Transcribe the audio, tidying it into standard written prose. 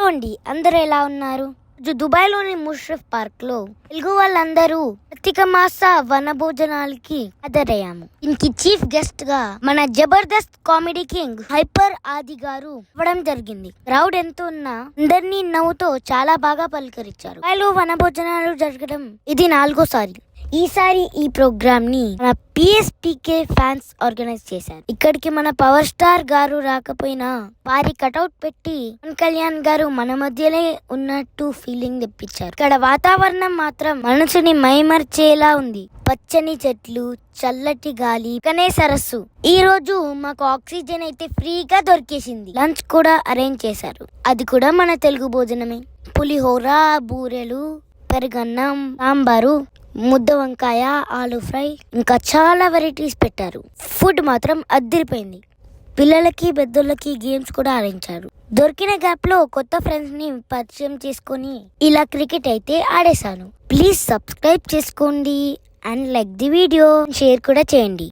Hello అండి, అందరూ ఎలా ఉన్నారు? దుబాయ్లోని ముష్రఫ్ పార్క్ లో తెలుగు వాళ్ళందరూ కార్తీక మాస వనభోజనాలకి హాజరయ్యాము. దీనికి చీఫ్ గెస్ట్ గా మన జబర్దస్త్ కామెడీ కింగ్ హైపర్ ఆది గారు ఇవ్వడం జరిగింది. క్రౌడ్ ఎంత ఉన్నా అందరినీ నవ్వుతో చాలా బాగా పలకరించారు. దుబాయ్లో వనభోజనాలు జరగడం ఇది 4వ సారి. ఈసారి ఈ ప్రోగ్రామ్ ని మన పిఎస్పీకే ఫ్యాన్స్ ఆర్గనైజ్ చేశారు. ఇక్కడికి మన పవర్ స్టార్ గారు రాకపోయినా వారి కటౌట్ పెట్టి పవన్ కళ్యాణ్ గారు మన మధ్యలో ఉన్నట్టు ఫీలింగ్ తెప్పించారు. ఇక్కడ వాతావరణం మాత్రం మనసుని మైమర్చేలా ఉంది. పచ్చని చెట్లు, చల్లటి గాలి, కనే సరస్సు. ఈ రోజు మాకు ఆక్సిజన్ అయితే ఫ్రీగా దొరికేసింది. లంచ్ కూడా అరేంజ్ చేశారు. అది కూడా మన తెలుగు భోజనమే. పులిహోర, బూరెలు, పెరుగన్నం, సాంబారు, ముద్ద వంకాయ, ఆలు ఫ్రై, ఇంకా చాలా వెరైటీస్ పెట్టారు. ఫుడ్ మాత్రం అదిరిపోయింది. పిల్లలకి పెద్దోళ్ళకి గేమ్స్ కూడా ఆడించారు. దొరికిన గ్యాప్ లో కొత్త ఫ్రెండ్స్ ని పరిచయం చేసుకొని ఇలా క్రికెట్ అయితే ఆడేశాను. ప్లీజ్ సబ్స్క్రైబ్ చేసుకోండి and like the video, share కూడా చేయండి.